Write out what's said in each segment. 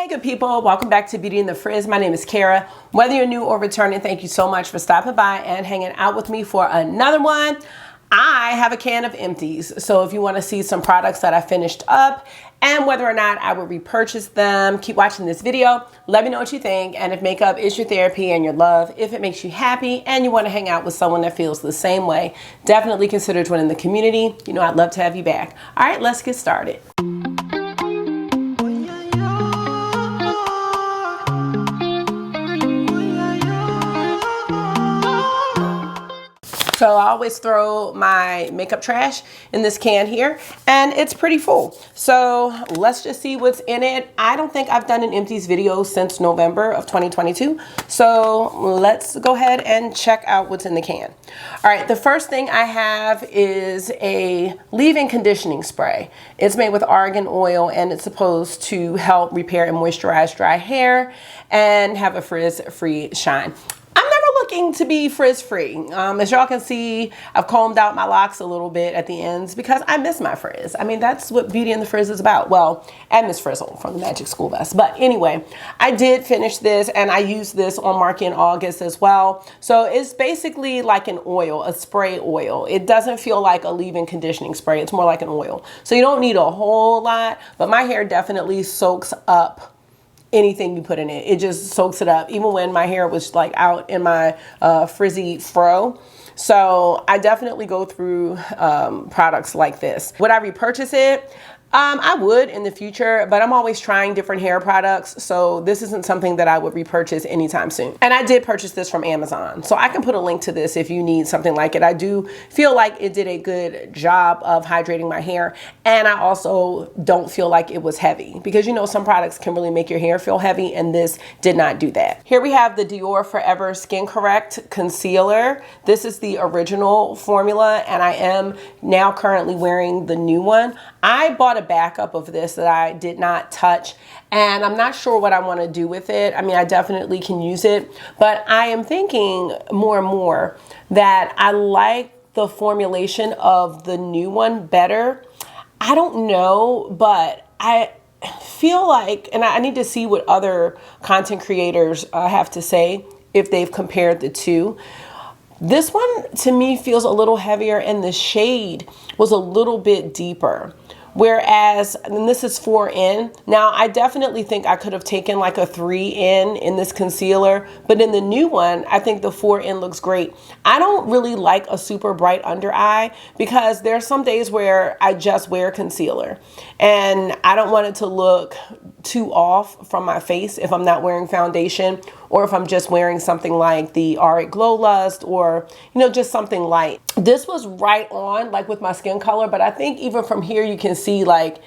Hey good people, welcome back to Beauty and the Frizz. My name is Cara. Whether you're new or returning, thank you so much for stopping by and hanging out with me for another one. I have a can of empties, so if you want to see some products that I finished up and whether or not I would repurchase them, keep watching this video. Let me know what you think, and if makeup is your therapy and your love, if it makes you happy and you want to hang out with someone that feels the same way, definitely consider joining the community. You know I'd love to have you back. All right, let's get started. So I always throw my makeup trash in this can here, and it's pretty full. So let's just see what's in it. I don't think I've done an empties video since November of 2022. So let's go ahead and check out what's in the can. All right, the first thing I have is a leave-in conditioning spray. It's made with argan oil, and it's supposed to help repair and moisturize dry hair and have a frizz-free shine. Looking to be frizz-free. As y'all can see, I've combed out my locks a little bit at the ends because I miss my frizz. I mean, that's what Beauty and the Frizz is about. Well, and Miss Frizzle from the Magic School Bus. But anyway, I did finish this, and I used this on Market in August as well. So it's basically like an oil, a spray oil. It doesn't feel like a leave-in conditioning spray. It's more like an oil. So you don't need a whole lot, but my hair definitely soaks up anything you put in it. It just soaks it up, even when my hair was like out in my frizzy fro. So I definitely go through products like this. Would I repurchase it? I would in the future, but I'm always trying different hair products, so this isn't something that I would repurchase anytime soon. And I did purchase this from Amazon, so I can put a link to this if you need something like it. I do feel like it did a good job of hydrating my hair, and I also don't feel like it was heavy, because you know some products can really make your hair feel heavy, and this did not do that. Here we have the Dior Forever Skin Correct Concealer. This is the original formula, and I am now currently wearing the new one. I bought a backup of this that I did not touch, and I'm not sure what I want to do with it. I mean, I definitely can use it, but I am thinking more and more that I like the formulation of the new one better. I don't know, but I feel like, and I need to see what other content creators have to say if they've compared the two. This one to me feels a little heavier, and the shade was a little bit deeper. Whereas, and this is 4N. Now, I definitely think I could have taken like a 3N in this concealer, but in the new one, I think the 4N looks great. I don't really like a super bright under eye because there are some days where I just wear concealer and I don't want it to look too off from my face if I'm not wearing foundation, or if I'm just wearing something like the Auric Glow Lust, or you know, just something light. This was right on like with my skin color, but I think even from here you can see like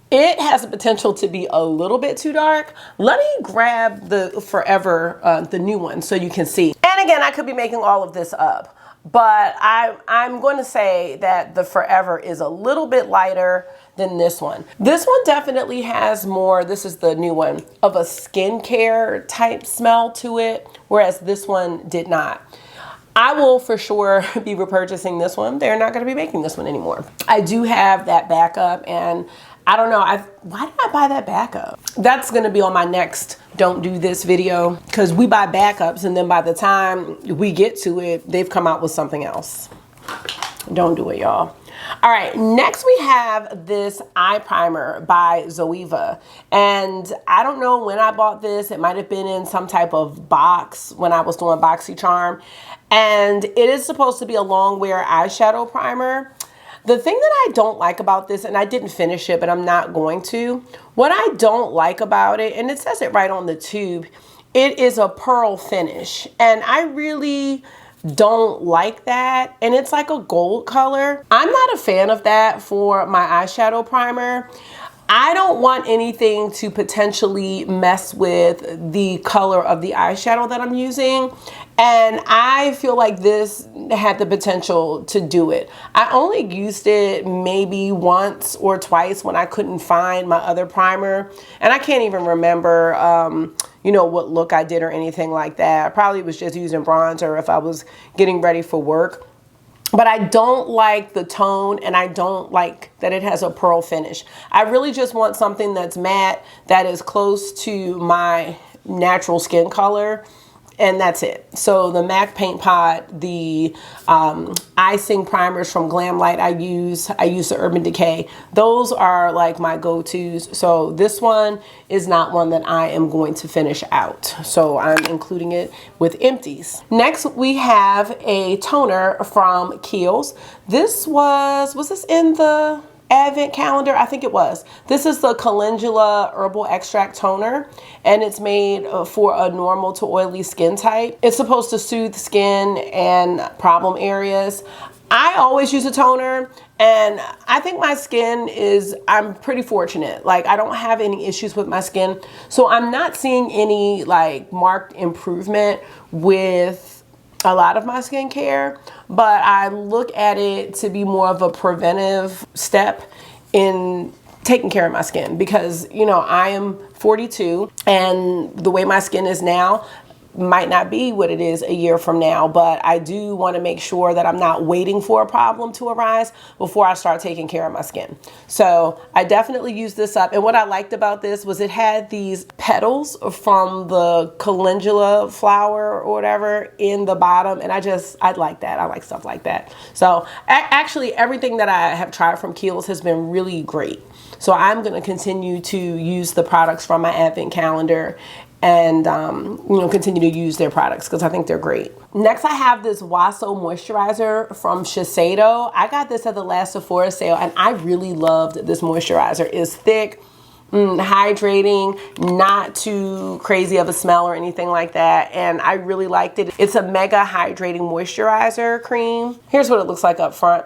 it has the potential to be a little bit too dark. Let me grab the Forever, the new one, so you can see. And again, I could be making all of this up, but I'm going to say that the Forever is a little bit lighter than this one. This one definitely has more, this is the new one, of a skincare type smell to it, whereas this one did not. I will for sure be repurchasing this one. They're not going to be making this one anymore. I do have that backup, and I don't know, why did I buy that backup? That's going to be on my next Don't Do This video, because we buy backups and then by the time we get to it, they've come out with something else. Don't do it, y'all. All right, next we have this eye primer by Zoeva, and I don't know when I bought this. It might have been in some type of box when I was doing BoxyCharm, and it is supposed to be a long wear eyeshadow primer. The thing that I don't like about this, and I didn't finish it, but I'm not going to, what I don't like about it, and it says it right on the tube, it is a pearl finish, and I really don't like that, and it's like a gold color. I'm not a fan of that for my eyeshadow primer. I don't want anything to potentially mess with the color of the eyeshadow that I'm using, and I feel like this had the potential to do it. I only used it maybe once or twice when I couldn't find my other primer, and I can't even remember you know, what look I did or anything like that. I probably was just using bronzer if I was getting ready for work. but I don't like the tone, and I don't like that it has a pearl finish. I really just want something that's matte, that is close to my natural skin color, and that's it. So the MAC Paint Pot, the icing primers from Glamlight I use the Urban Decay. Those are like my go-tos. So this one is not one that I am going to finish out. So I'm including it with empties. Next, we have a toner from Kiehl's. This was this in the Advent calendar? I think it was. This is the Calendula Herbal Extract Toner, and it's made for a normal to oily skin type. It's supposed to soothe skin and problem areas. I always use a toner, and I think my skin I'm pretty fortunate. Like, I don't have any issues with my skin, so I'm not seeing any like marked improvement with a lot of my skincare, but I look at it to be more of a preventive step in taking care of my skin, because, you know, I am 42, and the way my skin is now might not be what it is a year from now, but I do want to make sure that I'm not waiting for a problem to arise before I start taking care of my skin. So I definitely use this up. And what I liked about this was it had these petals from the calendula flower or whatever in the bottom, and I like that. I like stuff like that. So actually everything that I have tried from Kiehl's has been really great. So I'm going to continue to use the products from my Advent calendar and you know, continue to use their products because I think they're great. Next, I have this Waso moisturizer from Shiseido. I got this at the last Sephora sale, and I really loved this moisturizer. It's thick, hydrating, not too crazy of a smell or anything like that, and I really liked it. It's a mega hydrating moisturizer cream. Here's what it looks like up front.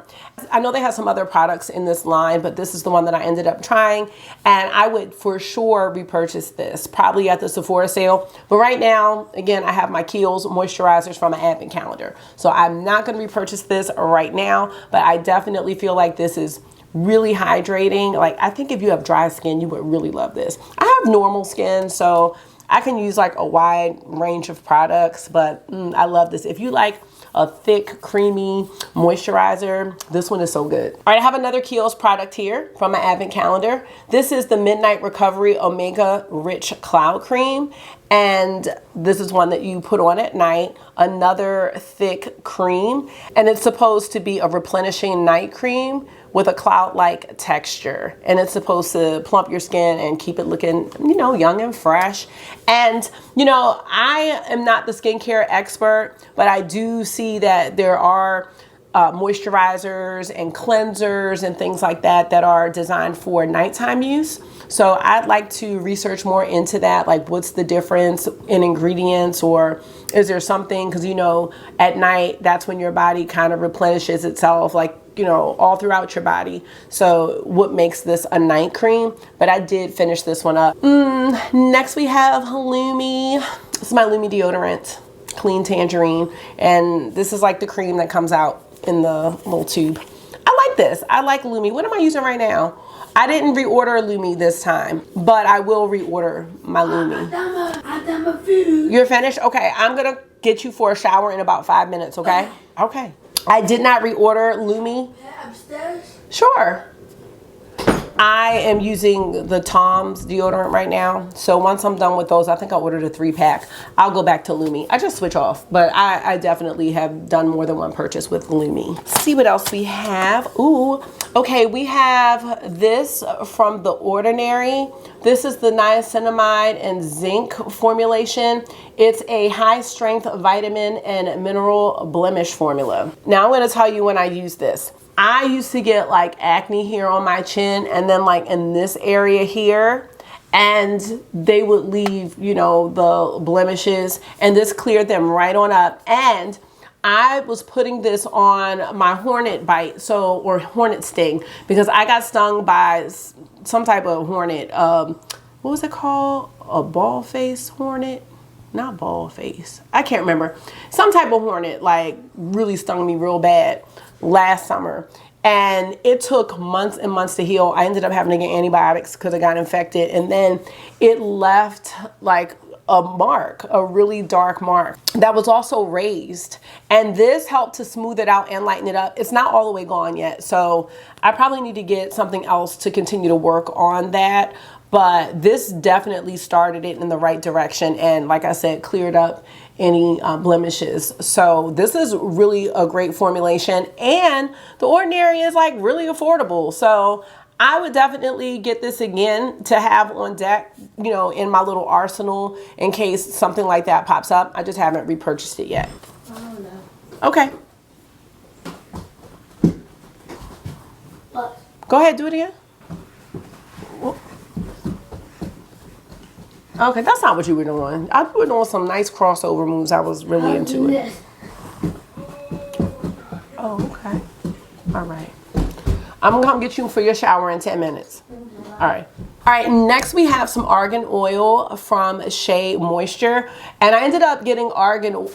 I know they have some other products in this line, but this is the one that I ended up trying, and I would for sure repurchase this, probably at the Sephora sale. But right now, again, I have my Kiehl's moisturizers from my Advent calendar, so I'm not going to repurchase this right now, but I definitely feel like this is really hydrating. Like, I think if you have dry skin, you would really love this. I have normal skin, so I can use like a wide range of products, but I love this. If you like a thick, creamy moisturizer, this one is so good. All right, I have another Kiehl's product here from my Advent calendar. This is the Midnight Recovery Omega Rich Cloud Cream, and this is one that you put on at night. Another thick cream, and it's supposed to be a replenishing night cream with a cloud-like texture, and it's supposed to plump your skin and keep it looking, you know, young and fresh. And, you know, I am not the skincare expert, but I do see that there are moisturizers and cleansers and things like that that are designed for nighttime use. So I'd like to research more into that, like what's the difference in ingredients, or is there something, because, you know, at night, that's when your body kind of replenishes itself, like, you know, all throughout your body. So what makes this a night cream? But I did finish this one up. Next we have Lumi. This is my Lumi deodorant, Clean Tangerine. And this is like the cream that comes out in the little tube. I like this. I like Lumi. What am I using right now? I didn't reorder Lumi this time, but I will reorder my Lumi. I'm done with food. You're finished? Okay, I'm gonna get you for a shower in about 5 minutes, okay? Okay. I did not reorder Lumi. Yeah, upstairs? Sure. I am using the Tom's deodorant right now. So once I'm done with those, I think I ordered a 3-pack. I'll go back to Lumi. I just switch off, but I definitely have done more than one purchase with Lumi. Let's see what else we have. Ooh, okay, we have this from The Ordinary. This is the niacinamide and zinc formulation. It's a high strength vitamin and mineral blemish formula. Now I'm gonna tell you when I use this. I used to get like acne here on my chin and then like in this area here, and they would leave, you know, the blemishes, and this cleared them right on up. And I was putting this on my hornet bite, or hornet sting, because I got stung by some type of hornet. What was it called? A ball face hornet? Not ball face. I can't remember. Some type of hornet like really stung me real bad last summer, and it took months and months to heal. I ended up having to get antibiotics because I got infected, and then it left like a mark, a really dark mark that was also raised. And this helped to smooth it out and lighten it up. It's not all the way gone yet, so I probably need to get something else to continue to work on that. But this definitely started it in the right direction, and like I said, cleared up any blemishes. So this is really a great formulation, and The Ordinary is like really affordable. So I would definitely get this again to have on deck, you know, in my little arsenal in case something like that pops up. I just haven't repurchased it yet. Oh no. Okay. What? Go ahead, do it again. Okay, that's not what you were doing. I was doing some nice crossover moves. I was really into it. Oh, okay. All right. I'm gonna come get you for your shower in 10 minutes. All right. All right, next we have some argan oil from Shea Moisture. And I ended up getting argan oil.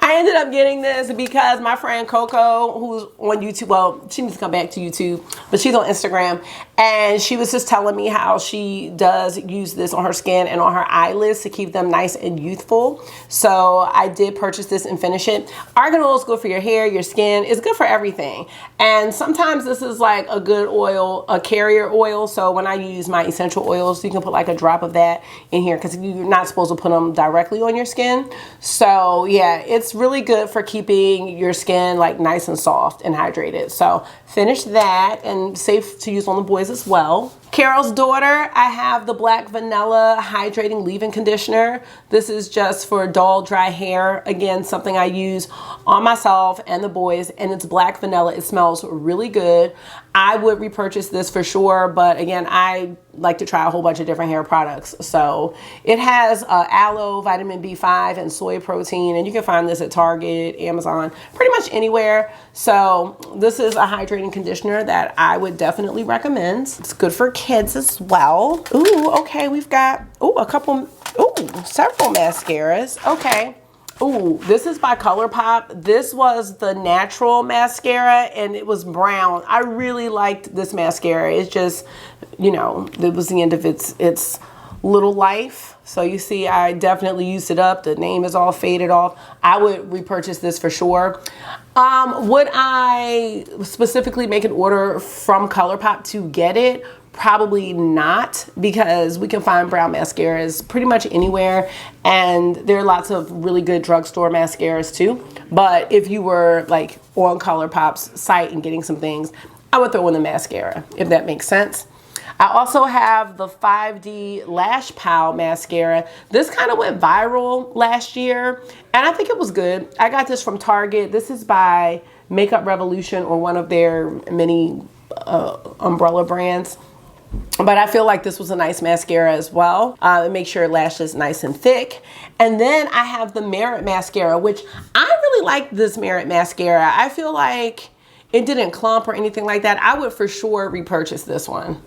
I ended up getting this because my friend Coco, who's on YouTube, well, she needs to come back to YouTube, but she's on Instagram, and she was just telling me how she does use this on her skin and on her eyelids to keep them nice and youthful. So I did purchase this and finish it. Argan oil is good for your hair, your skin. It's good for everything. And sometimes this is like a good oil, a carrier oil. So when I use my essential oils, you can put like a drop of that in here because you're not supposed to put them directly on your skin. So yeah, it's really good for keeping your skin like nice and soft and hydrated. So finish that, and safe to use on the boys as well. Carol's Daughter, I have the Black Vanilla Hydrating Leave-In Conditioner. This is just for dull, dry hair. Again, something I use on myself and the boys, and it's black vanilla. It smells really good. I would repurchase this for sure, but again, I like to try a whole bunch of different hair products. So it has aloe, vitamin B5, and soy protein, and you can find this at Target, Amazon, pretty much anywhere. So this is a hydrating conditioner that I would definitely recommend. It's good for kids as well. Ooh, okay, we've got, several mascaras. Okay. Ooh, this is by ColourPop. This was the natural mascara, and it was brown. I really liked this mascara. It's just, you know, it was the end of its little life. So you see, I definitely used it up. The name is all faded off. I would repurchase this for sure. Would I specifically make an order from ColourPop to get it? Probably not, because we can find brown mascaras pretty much anywhere, and there are lots of really good drugstore mascaras too. But if you were like on ColourPop's site and getting some things, I would throw in the mascara, if that makes sense. I also have the 5D Lash Pow mascara. This kind of went viral last year, and I think it was good. I got this from Target. This is by Makeup Revolution, or one of their many umbrella brands. But I feel like this was a nice mascara as well. It makes your lashes nice and thick. And then I have the Merit mascara, which I really like this Merit mascara. I feel like it didn't clump or anything like that. I would for sure repurchase this one.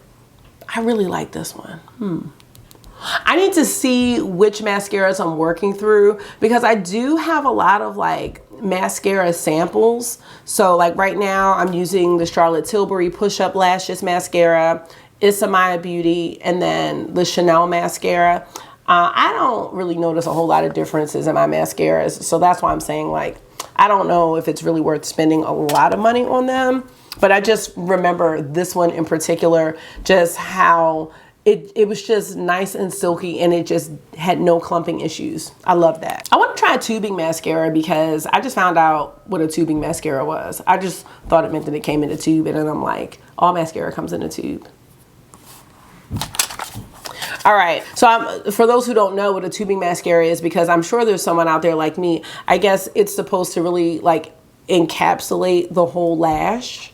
I really like this one. I need to see which mascaras I'm working through, because I do have a lot of like mascara samples. So like right now I'm using the Charlotte Tilbury Push Up Lashes mascara, Isamaya Beauty, and then the Chanel mascara. I don't really notice a whole lot of differences in my mascaras. So that's why I'm saying, like, I don't know if it's really worth spending a lot of money on them. But I just remember this one in particular, just how it was just nice and silky, and it just had no clumping issues. I love that. I want to try a tubing mascara because I just found out what a tubing mascara was. I just thought it meant that it came in a tube, and then I'm like, all mascara comes in a tube. All right, so for those who don't know what a tubing mascara is, because I'm sure there's someone out there like me, I guess it's supposed to really like encapsulate the whole lash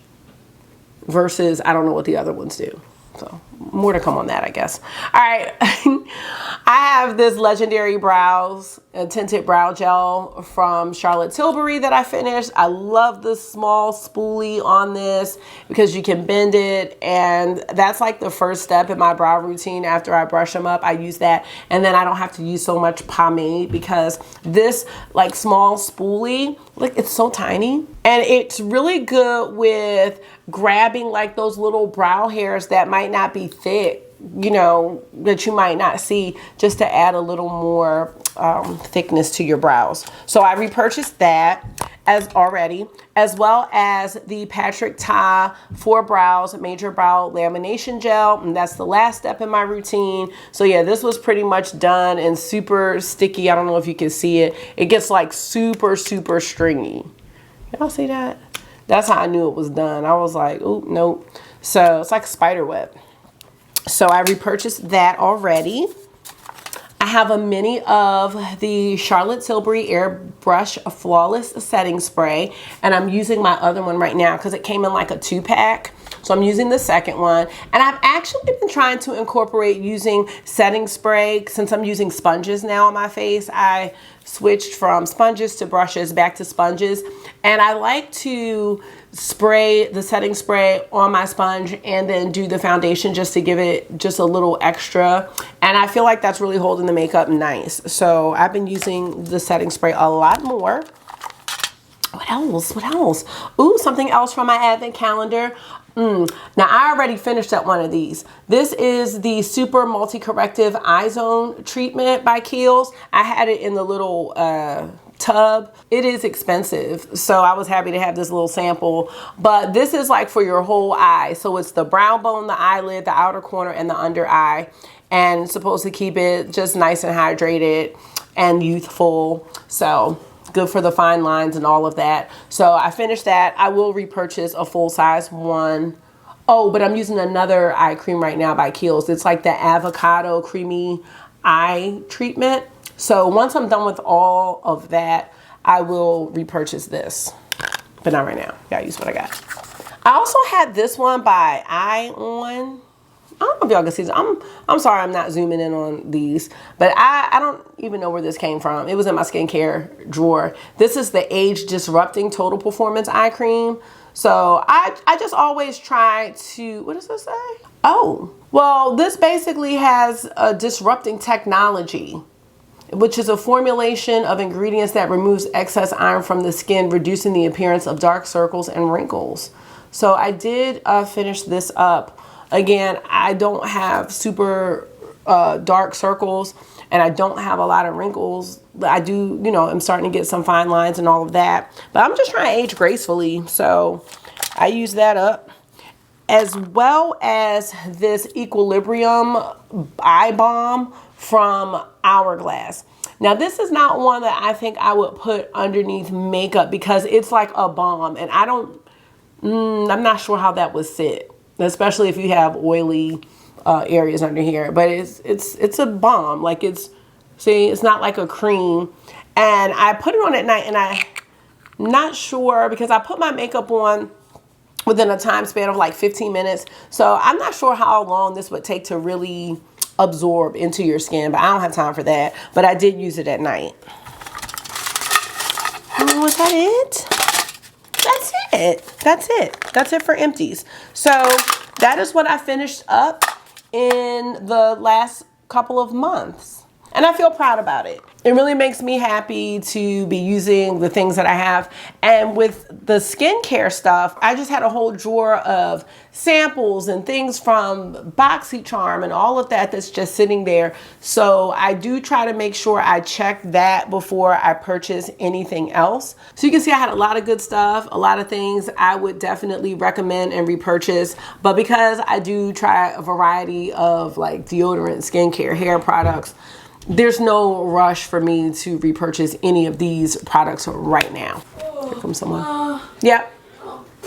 versus I don't know what the other ones do. So more to come on that, I guess. All right, I have this Legendary Brows Tinted Brow Gel from Charlotte Tilbury that I finished. I love the small spoolie on this because you can bend it, and that's like the first step in my brow routine. After I brush them up, I use that, and then I don't have to use so much pomade, because this like small spoolie, like, it's so tiny, and it's really good with grabbing like those little brow hairs that might not be thick, you know, that you might not see, just to add a little more thickness to your brows. So I repurchased that as well as the Patrick Ta for Brows Major Brow Lamination Gel, and that's the last step in my routine. So yeah, this was pretty much done and super sticky. I don't know if you can see it. It gets like super stringy. Y'all see that? That's how I knew it was done. I was like, oh, nope. So it's like a spider web. So I repurchased that already. I have a mini of the Charlotte Tilbury Airbrush Flawless Setting Spray, and I'm using my other one right now because it came in like a 2-pack. So I'm using the second one, and I've actually been trying to incorporate using setting spray since I'm using sponges now on my face. I switched from sponges to brushes back to sponges, and I like to spray the setting spray on my sponge and then do the foundation just to give it just a little extra, and I feel like that's really holding the makeup nice. So I've been using the setting spray a lot more. What else? Ooh, something else from my advent calendar. Now I already finished up one of these. This is the Super Multi-Corrective Eye Zone Treatment by Kiehl's. I had it in the little tub. It is expensive, so I was happy to have this little sample, but this is like for your whole eye. So it's the brow bone, the eyelid, the outer corner, and the under eye, and it's supposed to keep it just nice and hydrated and youthful. So good for the fine lines and all of that. So I finished that. I will repurchase a full-size one. Oh, but I'm using another eye cream right now by Kiehl's. It's like the avocado creamy eye treatment. So once I'm done with all of that, I will repurchase this. But not right now. Gotta use what I got. I also had this one by Eye On. I don't know if y'all can see this. I'm sorry I'm not zooming in on these, but I don't even know where this came from. It was in my skincare drawer. This is the Age Disrupting Total Performance Eye Cream. So I just always try to, what does this say? Oh, well, this basically has a disrupting technology, which is a formulation of ingredients that removes excess iron from the skin, reducing the appearance of dark circles and wrinkles. So I did finish this up. Again, I don't have super dark circles, and I don't have a lot of wrinkles. I do, you know, I'm starting to get some fine lines and all of that, but I'm just trying to age gracefully. So I use that up, as well as this Equilibrium Eye Balm from Hourglass. Now, this is not one that I think I would put underneath makeup because it's like a balm, and I'm not sure how that would sit, especially if you have oily areas under here. But it's a balm. Like it's not like a cream. And I put it on at night, and I'm not sure because I put my makeup on within a time span of like 15 minutes. So I'm not sure how long this would take to really absorb into your skin, but I don't have time for that. But I did use it at night. Was that it? That's it. That's it. That's it for empties. So that is what I finished up in the last couple of months. And I feel proud about it. It really makes me happy to be using the things that I have. And with the skincare stuff, I just had a whole drawer of samples and things from BoxyCharm and all of that that's just sitting there. So I do try to make sure I check that before I purchase anything else. So you can see I had a lot of good stuff, a lot of things I would definitely recommend and repurchase. But because I do try a variety of like deodorant, skincare, hair products, there's no rush for me to repurchase any of these products right now. Here comes someone. Yeah.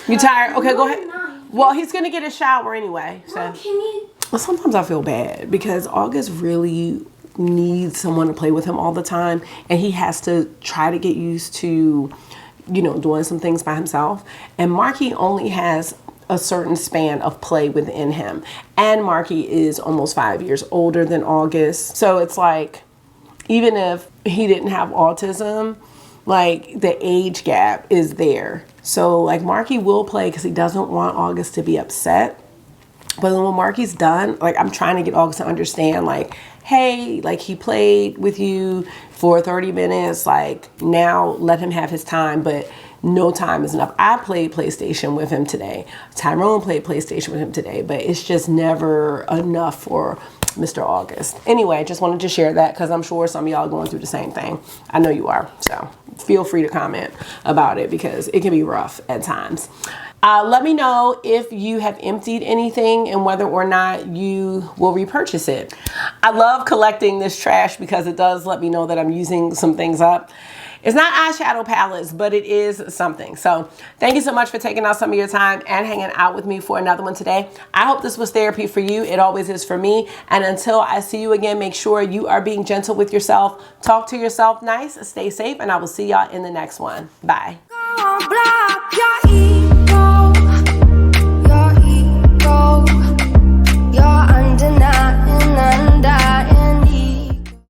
You tired? Okay, go ahead. Well, he's gonna get a shower anyway. So well, sometimes I feel bad because August really needs someone to play with him all the time, and he has to try to get used to, you know, doing some things by himself. And Marky only has a certain span of play within him, and Marky is almost 5 years older than August. So it's like, even if he didn't have autism, like the age gap is there. So like Marky will play because he doesn't want August to be upset. But then when Marky's done, like I'm trying to get August to understand, like, hey, like he played with you for 30 minutes, like now let him have his time. But no time is enough. I played PlayStation with him today. Tyrone played PlayStation with him today, but it's just never enough for Mr. August. Anyway, just wanted to share that because I'm sure some of y'all are going through the same thing. I know you are. So feel free to comment about it because it can be rough at times. Let me know if you have emptied anything and whether or not you will repurchase it. I love collecting this trash because it does let me know that I'm using some things up. It's not eyeshadow palettes, but it is something. So thank you so much for taking out some of your time and hanging out with me for another one today. I hope this was therapy for you. It always is for me. And until I see you again, make sure you are being gentle with yourself. Talk to yourself nice, stay safe, and I will see y'all in the next one. Bye.